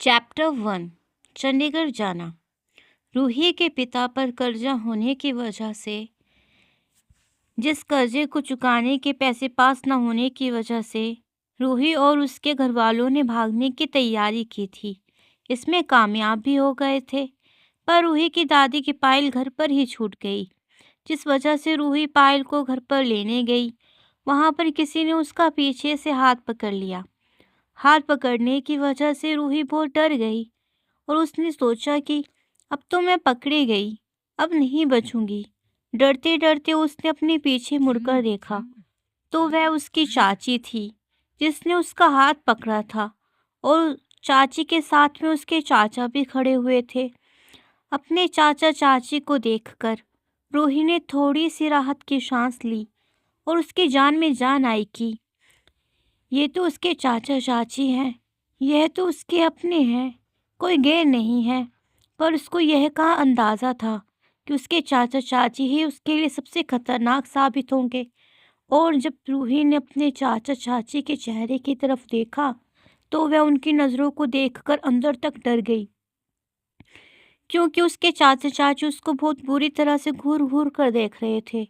Chapter 1। Chandigarh जाना। रूही के पिता पर कर्जा होने की वजह से, जिस कर्जे को चुकाने के पैसे पास न होने की वजह से रूही और उसके घर वालों ने भागने की तैयारी की थी। इसमें कामयाब भी हो गए थे, पर रूही की दादी की पायल घर पर ही छूट गई। जिस वजह से रूही पायल को घर पर लेने गई, वहां पर किसी ने उसका पीछे से हाथ पकड़ लिया। हाथ पकड़ने की वजह से रूही बहुत डर गई और उसने सोचा कि अब तो मैं पकड़ी गई, अब नहीं बचूंगी। डरते डरते उसने अपने पीछे मुड़कर देखा तो वह उसकी चाची थी जिसने उसका हाथ पकड़ा था, और चाची के साथ में उसके चाचा भी खड़े हुए थे। अपने चाचा चाची को देखकर रूही ने थोड़ी सी राहत की सांस ली और उसकी जान में जान आई कि ये तो उसके चाचा चाची हैं, यह तो उसके अपने हैं, कोई गैर नहीं है। पर उसको यह कहाँ अंदाज़ा था कि उसके चाचा चाची ही उसके लिए सबसे खतरनाक साबित होंगे। और जब रूही ने अपने चाचा चाची के चेहरे की तरफ देखा तो वह उनकी नज़रों को देखकर अंदर तक डर गई, क्योंकि उसके चाचा चाची उसको बहुत बुरी तरह से घूर घूर कर देख रहे थे।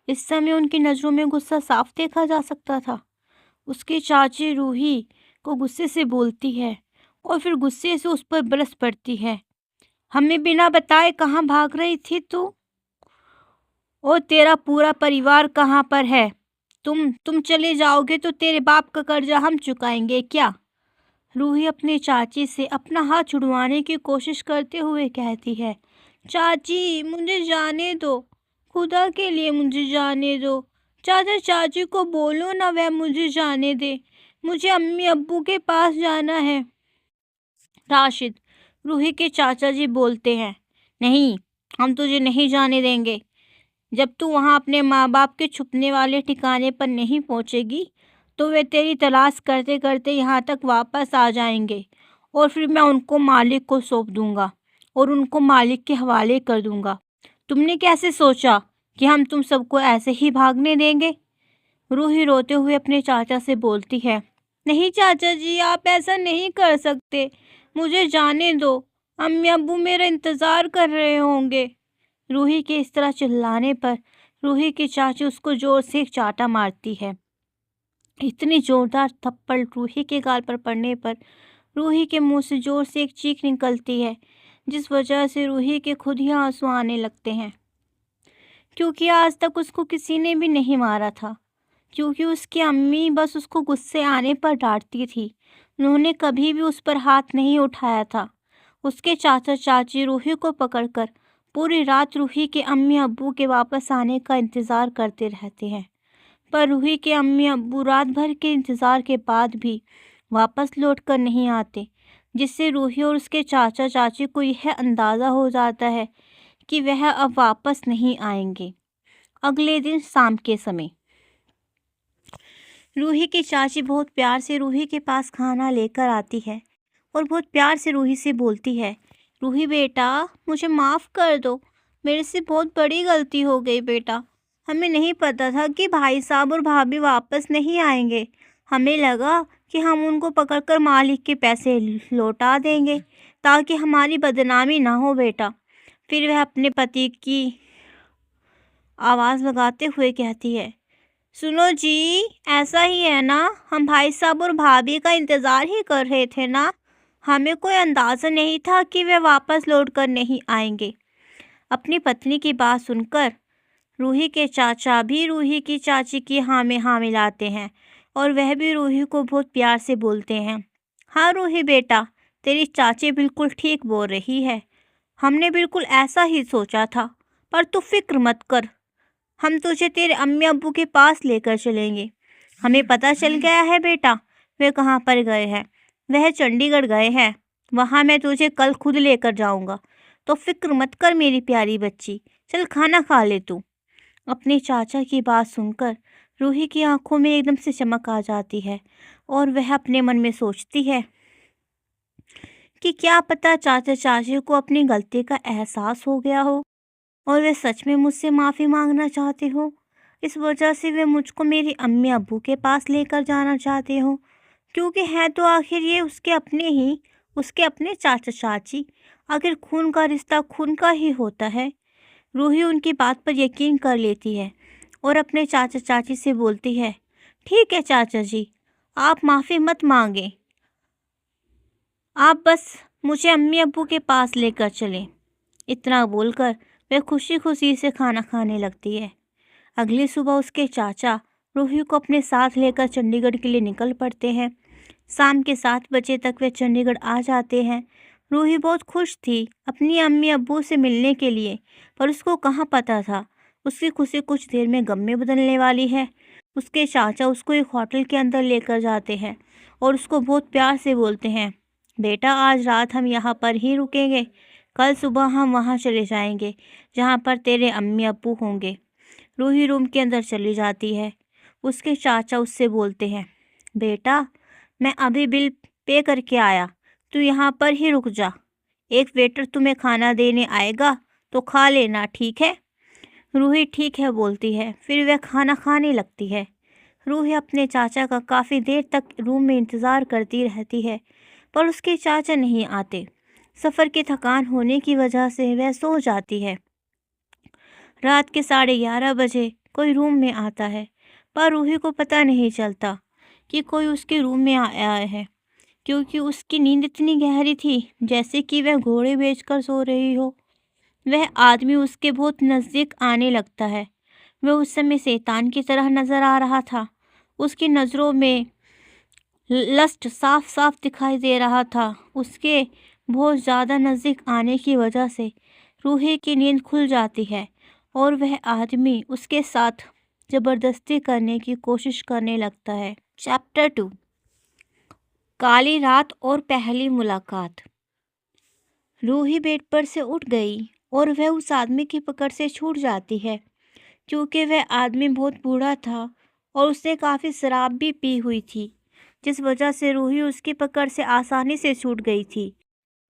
इस समय उनकी नज़रों में गुस्सा साफ देखा जा सकता था। उसकी चाची रूही को गुस्से से बोलती है और फिर गुस्से से उस पर बरस पड़ती है। हमें बिना बताए कहाँ भाग रही थी तू? और तेरा पूरा परिवार कहाँ पर है? तुम चले जाओगे तो तेरे बाप का कर्जा हम चुकाएंगे क्या? रूही अपनी चाची से अपना हाथ छुड़वाने की कोशिश करते हुए कहती है, चाची मुझे जाने दो, खुदा के लिए मुझे जाने दो। चाचा चाची को बोलो ना वह मुझे जाने दे, मुझे अम्मी अब्बू के पास जाना है। राशिद, रूही के चाचा जी बोलते हैं, नहीं, हम तुझे नहीं जाने देंगे। जब तू वहाँ अपने माँ बाप के छुपने वाले ठिकाने पर नहीं पहुँचेगी तो वे तेरी तलाश करते करते यहाँ तक वापस आ जाएंगे, और फिर मैं उनको मालिक को सौंप दूंगा और उनको मालिक के हवाले कर दूंगा। तुमने कैसे सोचा कि हम तुम सबको ऐसे ही भागने देंगे? रूही रोते हुए अपने चाचा से बोलती है, नहीं चाचा जी, आप ऐसा नहीं कर सकते, मुझे जाने दो, अम्मी अब्बू मेरा इंतज़ार कर रहे होंगे। रूही के इस तरह चिल्लाने पर रूही की चाची उसको जोर से एक चाटा मारती है। इतनी जोरदार थप्पड़ रूही के गाल पर पड़ने पर रूही के मुंह से जोर से एक चीख निकलती है, जिस वजह से रूही के खुद ही आंसू आने लगते हैं, क्योंकि आज तक उसको किसी ने भी नहीं मारा था। क्योंकि उसकी अम्मी बस उसको गुस्से आने पर डांटती थी, उन्होंने कभी भी उस पर हाथ नहीं उठाया था। उसके चाचा चाची रूही को पकड़कर पूरी रात रूही के अम्मी अब्बू के वापस आने का इंतज़ार करते रहते हैं, पर रूही के अम्मी अब्बू रात भर के इंतज़ार के बाद भी वापस लौट कर नहीं आते, जिससे रूही और उसके चाचा चाची को यह अंदाज़ा हो जाता है कि वह अब वापस नहीं आएंगे। अगले दिन शाम के समय रूही की चाची बहुत प्यार से रूही के पास खाना लेकर आती है और बहुत प्यार से रूही से बोलती है, रूही बेटा, मुझे माफ़ कर दो, मेरे से बहुत बड़ी गलती हो गई बेटा। हमें नहीं पता था कि भाई साहब और भाभी वापस नहीं आएंगे। हमें लगा कि हम उनको पकड़कर मालिक के पैसे लौटा देंगे ताकि हमारी बदनामी ना हो बेटा। फिर वह अपने पति की आवाज़ लगाते हुए कहती है, सुनो जी, ऐसा ही है ना, हम भाई साहब और भाभी का इंतज़ार ही कर रहे थे ना, हमें कोई अंदाज़ा नहीं था कि वे वापस लौट कर नहीं आएंगे। अपनी पत्नी की बात सुनकर रूही के चाचा भी रूही की चाची की हाँ में हाँ मिलाते हैं और वह भी रूही को बहुत प्यार से बोलते हैं, हाँ रूही बेटा, तेरी चाची बिल्कुल ठीक बोल रही है, हमने बिल्कुल ऐसा ही सोचा था, पर तू फिक्र मत कर, हम तुझे तेरे अम्मी अब्बू के पास लेकर चलेंगे। हमें पता चल गया है बेटा वे कहाँ पर गए हैं, वह चंडीगढ़ गए हैं, वहाँ मैं तुझे कल खुद लेकर जाऊँगा, तो फिक्र मत कर मेरी प्यारी बच्ची, चल खाना खा ले तू। अपने चाचा की बात सुनकर रूही की आंखों में एकदम से चमक आ जाती है और वह अपने मन में सोचती है कि क्या पता चाचा चाची को अपनी गलती का एहसास हो गया हो और वे सच में मुझसे माफ़ी मांगना चाहते हो। इस वजह से वे मुझको मेरी अम्मी अब्बू के पास लेकर जाना चाहते हो, क्योंकि हैं तो आखिर ये उसके अपने ही उसके अपने चाचा चाची। आखिर खून का रिश्ता खून का ही होता है। रूही उनकी बात पर यकीन कर लेती है और अपने चाचा चाची से बोलती है, ठीक है चाचा जी, आप माफ़ी मत मांगें, आप बस मुझे अम्मी अब्बू के पास लेकर चलें। इतना बोलकर वह खुशी खुशी से खाना खाने लगती है। अगली सुबह उसके चाचा रूही को अपने साथ लेकर चंडीगढ़ के लिए निकल पड़ते हैं। शाम के 7 बजे तक वे चंडीगढ़ आ जाते हैं। रूही बहुत खुश थी अपनी अम्मी अब्बू से मिलने के लिए, पर उसको कहाँ पता था उसकी खुशी कुछ देर में गम में बदलने वाली है। उसके चाचा उसको एक होटल के अंदर लेकर जाते हैं और उसको बहुत प्यार से बोलते हैं, बेटा आज रात हम यहाँ पर ही रुकेंगे, कल सुबह हम वहाँ चले जाएंगे जहाँ पर तेरे अम्मी अब्बू होंगे। रूही रूम के अंदर चली जाती है। उसके चाचा उससे बोलते हैं, बेटा मैं अभी बिल पे करके आया, तू यहाँ पर ही रुक जा, एक वेटर तुम्हें खाना देने आएगा तो खा लेना, ठीक है। रूही ठीक है बोलती है। फिर वह खाना खाने लगती है। रूही अपने चाचा का काफ़ी देर तक रूम में इंतज़ार करती रहती है, पर उसके चाचा नहीं आते। सफ़र की थकान होने की वजह से वह सो जाती है। रात के 11:30 बजे कोई रूम में आता है, पर रूही को पता नहीं चलता कि कोई उसके रूम में आया है, क्योंकि उसकी नींद इतनी गहरी थी जैसे कि वह घोड़े बेचकर सो रही हो। वह आदमी उसके बहुत नज़दीक आने लगता है। वह उस समय शैतान की तरह नज़र आ रहा था। उसकी नज़रों में लस्ट साफ साफ दिखाई दे रहा था। उसके बहुत ज़्यादा नज़दीक आने की वजह से रूही की नींद खुल जाती है और वह आदमी उसके साथ ज़बरदस्ती करने की कोशिश करने लगता है। चैप्टर 2, काली रात और पहली मुलाकात। रूही बेड पर से उठ गई और वह उस आदमी की पकड़ से छूट जाती है, क्योंकि वह आदमी बहुत बूढ़ा था और उसने काफ़ी शराब भी पी हुई थी, जिस वजह से रूही उसकी पकड़ से आसानी से छूट गई थी।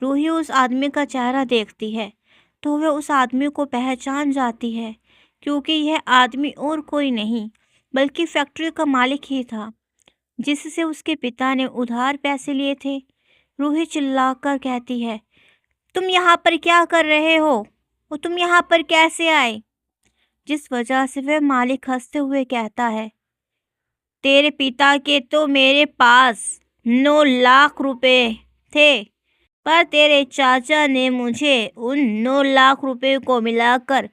रूही उस आदमी का चेहरा देखती है तो वह उस आदमी को पहचान जाती है, क्योंकि यह आदमी और कोई नहीं बल्कि फैक्ट्री का मालिक ही था, जिससे उसके पिता ने उधार पैसे लिए थे। रूही चिल्लाकर कहती है, तुम यहाँ पर क्या कर रहे हो और तुम यहाँ पर कैसे आए? जिस वजह से वह मालिक हंसते हुए कहता है, तेरे पिता के तो मेरे पास 9 लाख रुपए थे, पर तेरे चाचा ने मुझे उन 9 लाख रुपए को मिलाकर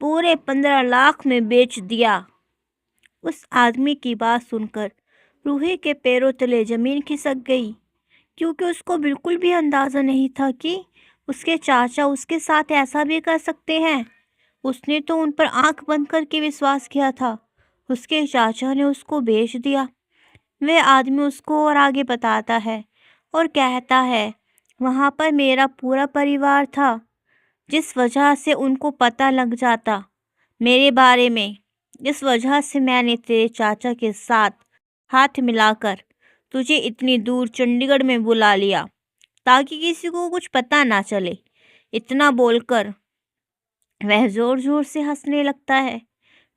पूरे 15 लाख में बेच दिया। उस आदमी की बात सुनकर रूही के पैरों तले जमीन खिसक गई, क्योंकि उसको बिल्कुल भी अंदाज़ा नहीं था कि उसके चाचा उसके साथ ऐसा भी कर सकते हैं। उसने तो उन पर आंख बंद करके विश्वास किया था। उसके चाचा ने उसको बेच दिया। वह आदमी उसको और आगे बताता है और कहता है, वहाँ पर मेरा पूरा परिवार था, जिस वजह से उनको पता लग जाता मेरे बारे में। इस वजह से मैंने तेरे चाचा के साथ हाथ मिलाकर तुझे इतनी दूर चंडीगढ़ में बुला लिया, ताकि किसी को कुछ पता ना चले। इतना बोलकर वह ज़ोर ज़ोर से हंसने लगता है,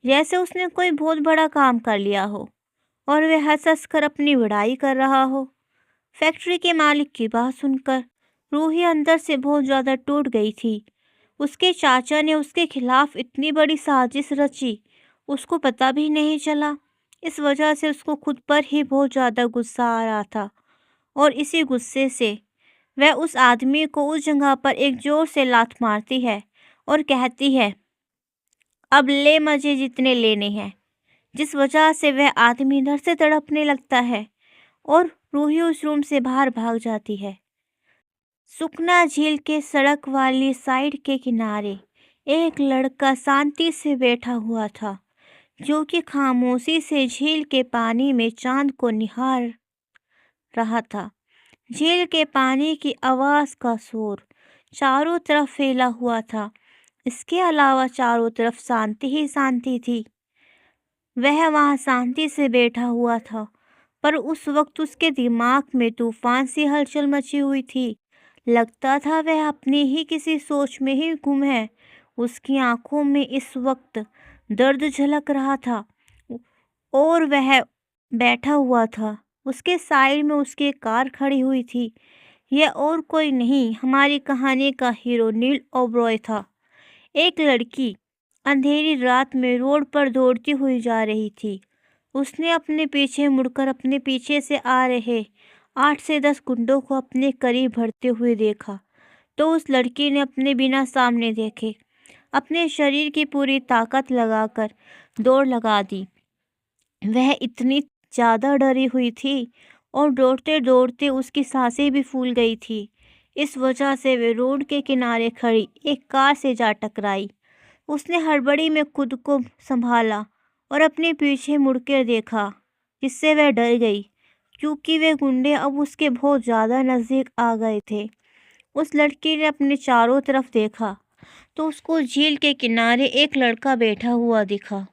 जैसे उसने कोई बहुत बड़ा काम कर लिया हो और वह हंस हंस कर अपनी बड़ाई कर रहा हो। फैक्ट्री के मालिक की बात सुनकर रूही अंदर से बहुत ज़्यादा टूट गई थी। उसके चाचा ने उसके खिलाफ इतनी बड़ी साजिश रची, उसको पता भी नहीं चला। इस वजह से उसको खुद पर ही बहुत ज़्यादा गुस्सा आ रहा था और इसी गुस्से से वह उस आदमी को उस जगह पर एक ज़ोर से लात मारती है और कहती है, अब ले मज़े जितने लेने हैं। जिस वजह से वह आदमी डर से तड़पने लगता है और रूही उस रूम से बाहर भाग जाती है। सुखना झील के सड़क वाली साइड के किनारे एक लड़का शांति से बैठा हुआ था, जो कि खामोशी से झील के पानी में चांद को निहार रहा था। झील के पानी की आवाज़ का शोर चारों तरफ फैला हुआ था। इसके अलावा चारों तरफ शांति ही शांति थी। वह वहाँ शांति से बैठा हुआ था, पर उस वक्त उसके दिमाग में तूफान सी हलचल मची हुई थी। लगता था वह अपनी ही किसी सोच में ही गुम है। उसकी आंखों में इस वक्त दर्द झलक रहा था और वह बैठा हुआ था। उसके साइड में उसकी एक कार खड़ी हुई थी। यह और कोई नहीं, हमारी कहानी का हीरो नील ओबरॉय था। एक लड़की अंधेरी रात में रोड पर दौड़ती हुई जा रही थी। उसने अपने पीछे मुड़कर अपने पीछे से आ रहे 8 से 10 गुंडों को अपने करीब बढ़ते हुए देखा। तो उस लड़की ने अपने बिना सामने देखे अपने शरीर की पूरी ताकत लगाकर दौड़ लगा दी। वह इतनी ज़्यादा डरी हुई थी और दौड़ते दौड़ते उसकी सांसें भी फूल गई थी। इस वजह से वे रोड के किनारे खड़ी एक कार से जा टकराई। उसने हड़बड़ी में खुद को संभाला और अपने पीछे मुड़कर देखा, जिससे वह डर गई क्योंकि वे गुंडे अब उसके बहुत ज़्यादा नज़दीक आ गए थे। उस लड़की ने अपने चारों तरफ देखा तो उसको झील के किनारे एक लड़का बैठा हुआ दिखा।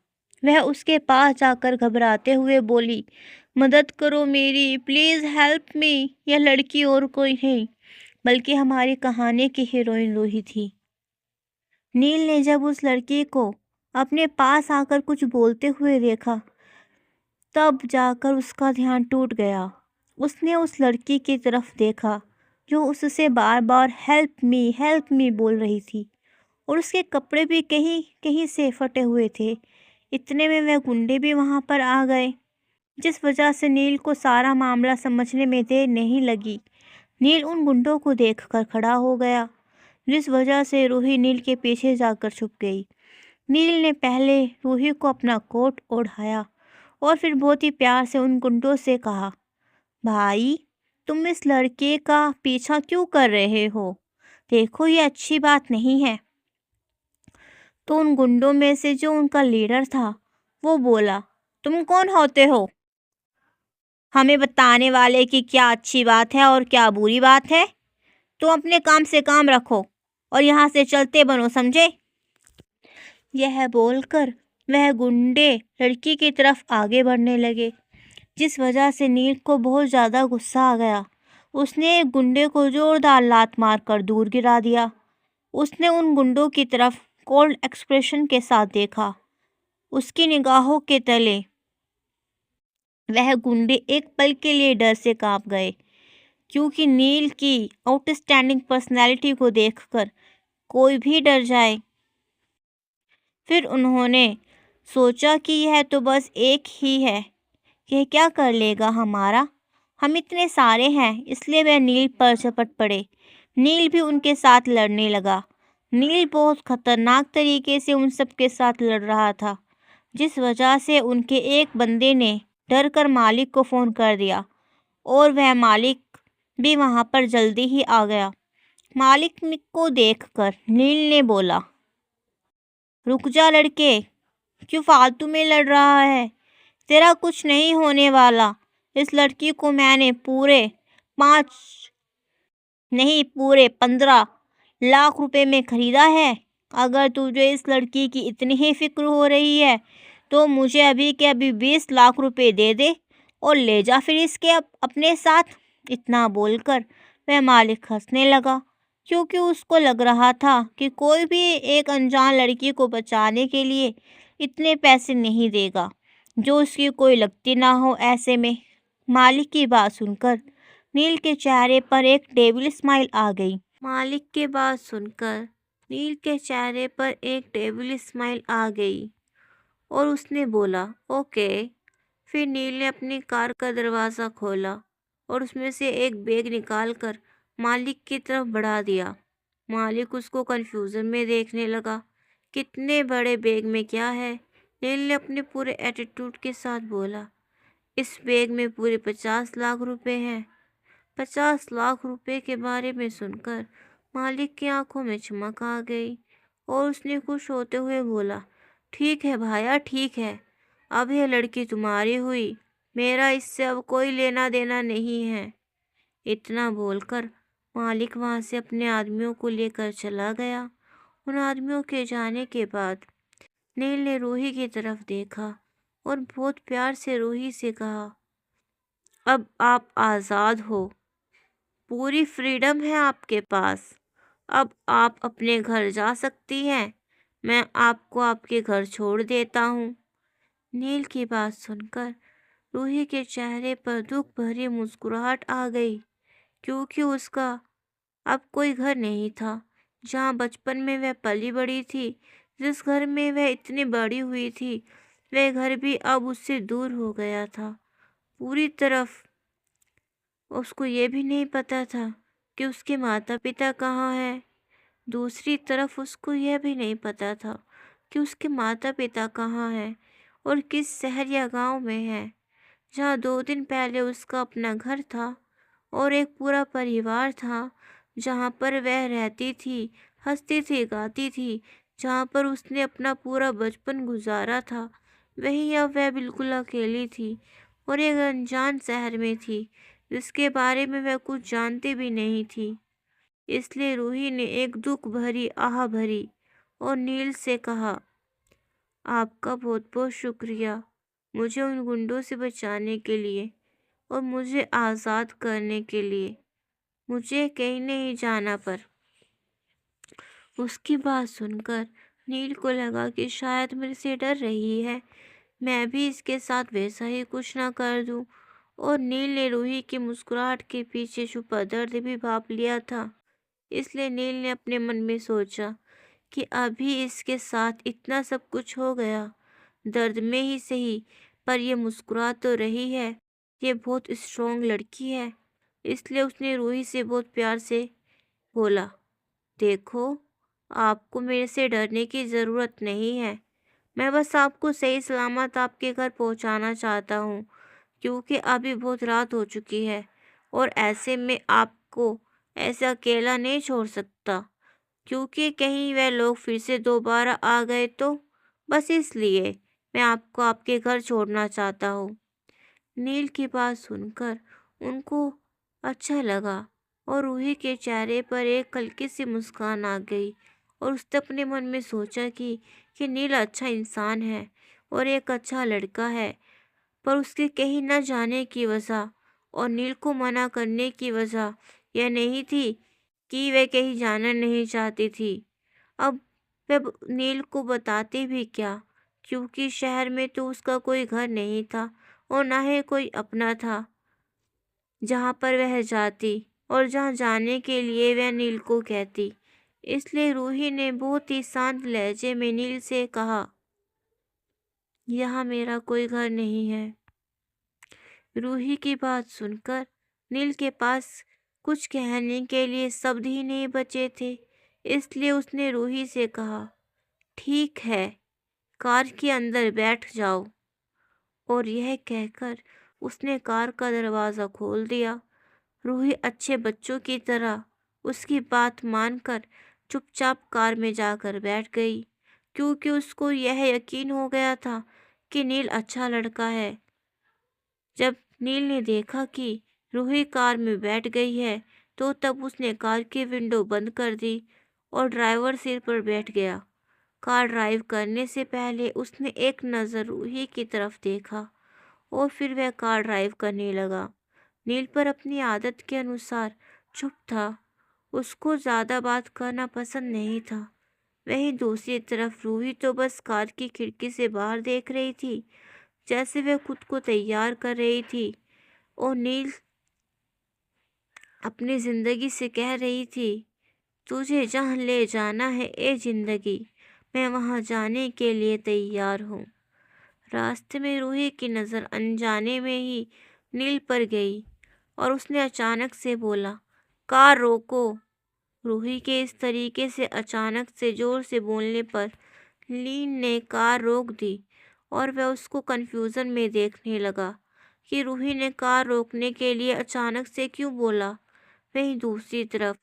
वह उसके पास जाकर घबराते हुए बोली, मदद करो मेरी, प्लीज़ हेल्प मी। यह लड़की और कोई नहीं बल्कि हमारी कहानी की हीरोइन रूही थी। नील ने जब उस लड़की को अपने पास आकर कुछ बोलते हुए देखा, तब जाकर उसका ध्यान टूट गया। उसने उस लड़की की तरफ देखा जो उससे बार बार हेल्प मी बोल रही थी और उसके कपड़े भी कहीं कहीं से फटे हुए थे। इतने में वह गुंडे भी वहां पर आ गए, जिस वजह से नील को सारा मामला समझने में देर नहीं लगी। नील उन गुंडों को देखकर खड़ा हो गया, जिस वजह से रूही नील के पीछे जाकर छुप गई। नील ने पहले रूही को अपना कोट ओढ़ाया और फिर बहुत ही प्यार से उन गुंडों से कहा, भाई तुम इस लड़के का पीछा क्यों कर रहे हो? देखो ये अच्छी बात नहीं है। तो उन गुंडों में से जो उनका लीडर था वो बोला, तुम कौन होते हो हमें बताने वाले कि क्या अच्छी बात है और क्या बुरी बात है? तुम अपने काम से काम रखो और यहाँ से चलते बनो, समझे? यह बोलकर वह गुंडे लड़की की तरफ आगे बढ़ने लगे, जिस वजह से नील को बहुत ज़्यादा गुस्सा आ गया। उसने एक गुंडे को जोरदार लात मारकर दूर गिरा दिया। उसने उन गुंडों की तरफ कोल्ड एक्सप्रेशन के साथ देखा। उसकी निगाहों के तले वह गुंडे एक पल के लिए डर से कांप गए, क्योंकि नील की आउटस्टैंडिंग पर्सनैलिटी को देखकर कोई भी डर जाए। फिर उन्होंने सोचा कि यह तो बस एक ही है, यह क्या कर लेगा हमारा? हम इतने सारे हैं, इसलिए वह नील पर झपट पड़े। नील भी उनके साथ लड़ने लगा। नील बहुत खतरनाक तरीके से उन सब के साथ लड़ रहा था, जिस वजह से उनके एक बंदे ने डर कर मालिक को फ़ोन कर दिया और वह मालिक भी वहाँ पर जल्दी ही आ गया। मालिक को देखकर नील ने बोला, रुक जा लड़के, क्यों फालतू में लड़ रहा है? तेरा कुछ नहीं होने वाला। इस लड़की को मैंने पूरे 5 नहीं पूरे 15 लाख रुपए में खरीदा है। अगर तुझे इस लड़की की इतनी ही फिक्र हो रही है तो मुझे अभी के अभी 20 लाख रुपए दे दे और ले जा फिर इसके अपने साथ। इतना बोलकर वह मालिक हंसने लगा, क्योंकि उसको लग रहा था कि कोई भी एक अनजान लड़की को बचाने के लिए इतने पैसे नहीं देगा जो उसकी कोई लगती ना हो। ऐसे में मालिक की बात सुनकर नील के चेहरे पर एक डेविल स्माइल आ गई। मालिक की बात सुनकर नील के चेहरे पर एक डेविल स्माइल आ गई और उसने बोला, ओके। फिर नील ने अपनी कार का दरवाज़ा खोला और उसमें से एक बैग निकालकर मालिक की तरफ बढ़ा दिया। मालिक उसको कन्फ्यूज़न में देखने लगा, कितने बड़े बैग में क्या है? नील ने अपने पूरे एटीट्यूड के साथ बोला, इस बैग में पूरे 50 लाख रुपए हैं। 50 लाख रुपए के बारे में सुनकर मालिक की आंखों में चमक आ गई और उसने खुश होते हुए बोला, ठीक है भाया, ठीक है। अब यह लड़की तुम्हारी हुई, मेरा इससे अब कोई लेना देना नहीं है। इतना बोलकर मालिक वहाँ से अपने आदमियों को लेकर चला गया। उन आदमियों के जाने के बाद नील ने रूही की तरफ देखा और बहुत प्यार से रूही से कहा, अब आप आज़ाद हो, पूरी फ्रीडम है आपके पास। अब आप अपने घर जा सकती हैं। मैं आपको आपके घर छोड़ देता हूँ। नील की बात सुनकर रूही के चेहरे पर दुख भरी मुस्कुराहट आ गई, क्योंकि उसका अब कोई घर नहीं था, जहाँ बचपन में वह पली बड़ी थी। जिस घर में वह इतनी बड़ी हुई थी, वह घर भी अब उससे दूर हो गया था। पूरी तरफ उसको ये भी नहीं पता था कि उसके माता-पिता कहाँ हैं। दूसरी तरफ उसको यह भी नहीं पता था कि उसके माता-पिता कहाँ हैं और किस शहर या गांव में हैं, जहाँ 2 दिन पहले उसका अपना घर था और एक पूरा परिवार था, जहाँ पर वह रहती थी, हँसती थी, गाती थी, जहाँ पर उसने अपना पूरा बचपन गुजारा था। वहीं अब वह बिल्कुल अकेली थी और एक अनजान शहर में थी, जिसके बारे में वह कुछ जानती भी नहीं थी। इसलिए रूही ने एक दुख भरी आह भरी और नील से कहा, आपका बहुत बहुत शुक्रिया मुझे उन गुंडों से बचाने के लिए और मुझे आज़ाद करने के लिए। मुझे कहीं नहीं जाना पर। उसकी बात सुनकर नील को लगा कि शायद मेरे से डर रही है, मैं भी इसके साथ वैसा ही कुछ ना कर दूं। और नील ने रूही की मुस्कुराहट के पीछे छुपा दर्द भी भाप लिया था। इसलिए नील ने अपने मन में सोचा कि अभी इसके साथ इतना सब कुछ हो गया, दर्द में ही सही, पर ये मुस्कुरा तो रही है, ये बहुत स्ट्रोंग लड़की है। इसलिए उसने रूही से बहुत प्यार से बोला, देखो, आपको मेरे से डरने की ज़रूरत नहीं है। मैं बस आपको सही सलामत आपके घर पहुंचाना चाहता हूँ, क्योंकि अभी बहुत रात हो चुकी है और ऐसे में आपको ऐसे अकेला नहीं छोड़ सकता, क्योंकि कहीं वह लोग फिर से दोबारा आ गए तो। बस इसलिए मैं आपको आपके घर छोड़ना चाहता हूँ। नील की बात सुनकर उनको अच्छा लगा और रूही के चेहरे पर एक हल्की सी मुस्कान आ गई और उसने अपने मन में सोचा कि नील अच्छा इंसान है और एक अच्छा लड़का है। पर उसके कहीं न जाने की वजह और नील को मना करने की वजह यह नहीं थी कि वह कहीं जाना नहीं चाहती थी। अब वह नील को बताती भी क्या, क्योंकि शहर में तो उसका कोई घर नहीं था और ना ही कोई अपना था जहाँ पर वह जाती और जहाँ जाने के लिए वह नील को कहती। इसलिए रूही ने बहुत ही शांत लहजे में नील से कहा, यहाँ मेरा कोई घर नहीं है। रूही की बात सुनकर नील के पास कुछ कहने के लिए शब्द ही नहीं बचे थे। इसलिए उसने रूही से कहा, ठीक है, कार के अंदर बैठ जाओ। और यह कहकर उसने कार का दरवाज़ा खोल दिया। रूही अच्छे बच्चों की तरह उसकी बात मानकर चुपचाप कार में जाकर बैठ गई, क्योंकि उसको यह यकीन हो गया था कि नील अच्छा लड़का है। जब नील ने देखा कि रूही कार में बैठ गई है, तो तब उसने कार की विंडो बंद कर दी और ड्राइवर सीट पर बैठ गया। कार ड्राइव करने से पहले उसने एक नज़र रूही की तरफ देखा और फिर वह कार ड्राइव करने लगा। नील पर अपनी आदत के अनुसार चुप था। उसको ज़्यादा बात करना पसंद नहीं था। वहीं दूसरी तरफ रूही तो बस कार की खिड़की से बाहर देख रही थी, जैसे वह खुद को तैयार कर रही थी। और नील अपनी जिंदगी से कह रही थी, तुझे जहाँ ले जाना है ए जिंदगी, मैं वहाँ जाने के लिए तैयार हूँ। रास्ते में रूही की नज़र अनजाने में ही नील पर गई और उसने अचानक से बोला, कार रोको। रूही के इस तरीके से अचानक से जोर से बोलने पर लीन ने कार रोक दी और वह उसको कंफ्यूजन में देखने लगा कि रूही ने कार रोकने के लिए अचानक से क्यों बोला। वहीं दूसरी तरफ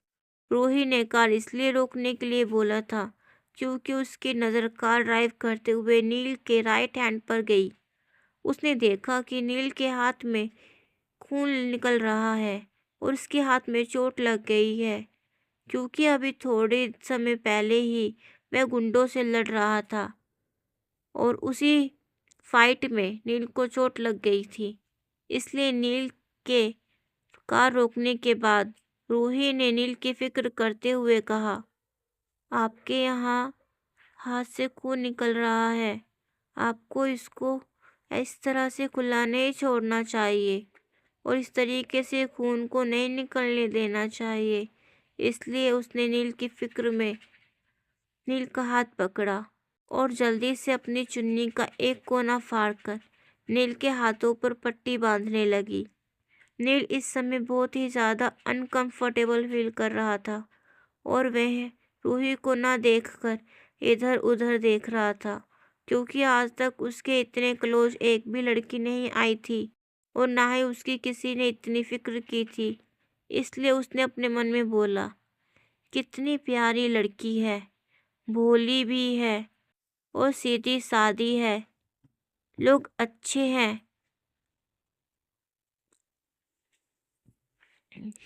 रूही ने कार इसलिए रोकने के लिए बोला था क्योंकि उसकी नज़र कार ड्राइव करते हुए नील के राइट हैंड पर गई। उसने देखा कि नील के हाथ में खून निकल रहा है और उसके हाथ में चोट लग गई है, क्योंकि अभी थोड़े समय पहले ही वह गुंडों से लड़ रहा था और उसी फाइट में नील को चोट लग गई थी। इसलिए नील के कार रोकने के बाद रूही ने नील की फिक्र करते हुए कहा, आपके यहाँ हाथ से खून निकल रहा है, आपको इसको इस तरह से खुला नहीं छोड़ना चाहिए। और इस तरीके से खून को नहीं निकलने देना चाहिए। इसलिए उसने नील की फिक्र में नील का हाथ पकड़ा और जल्दी से अपनी चुन्नी का एक कोना फाड़कर नील के हाथों पर पट्टी बांधने लगी। नील इस समय बहुत ही ज़्यादा अनकंफर्टेबल फील कर रहा था और वह रूही को ना देखकर इधर उधर देख रहा था, क्योंकि आज तक उसके इतने क्लोज एक भी लड़की नहीं आई थी और ना ही उसकी किसी ने इतनी फिक्र की थी। इसलिए उसने अपने मन में बोला, कितनी प्यारी लड़की है, भोली भी है और सीधी सादी है, लोग अच्छे हैं।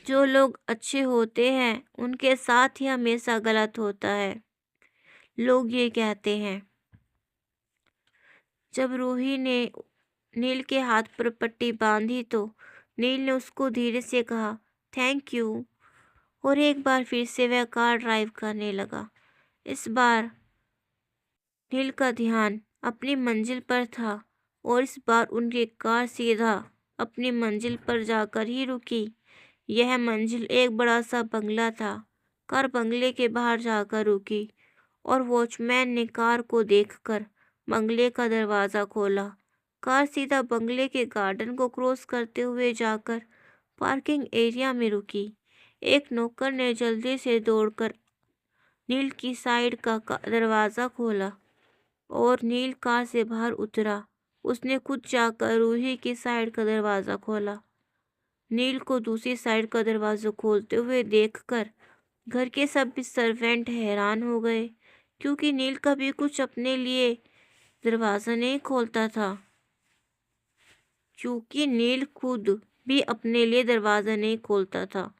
जो लोग अच्छे होते हैं उनके साथ ही हमेशा गलत होता है, लोग ये कहते हैं। जब रूही ने नील के हाथ पर पट्टी बांधी तो नील ने उसको धीरे से कहा, थैंक यू, और एक बार फिर से वह कार ड्राइव करने लगा। इस बार नील का ध्यान अपनी मंजिल पर था और इस बार उनकी कार सीधा अपनी मंजिल पर जाकर ही रुकी। यह मंजिल एक बड़ा सा बंगला था। कार बंगले के बाहर जाकर रुकी और वॉचमैन ने कार को देखकर बंगले का दरवाज़ा खोला। कार सीधा बंगले के गार्डन को क्रॉस करते हुए जाकर पार्किंग एरिया में रुकी। एक नौकर ने जल्दी से दौड़कर नील की साइड का दरवाज़ा खोला और नील कार से बाहर उतरा। उसने खुद जाकर रूही की साइड का दरवाज़ा खोला। नील को दूसरी साइड का दरवाज़ा खोलते हुए देखकर घर के सभी सर्वेंट हैरान हो गए, क्योंकि नील कभी कुछ अपने लिए दरवाज़ा नहीं खोलता था। क्योंकि नील खुद भी अपने लिए दरवाज़ा नहीं खोलता था।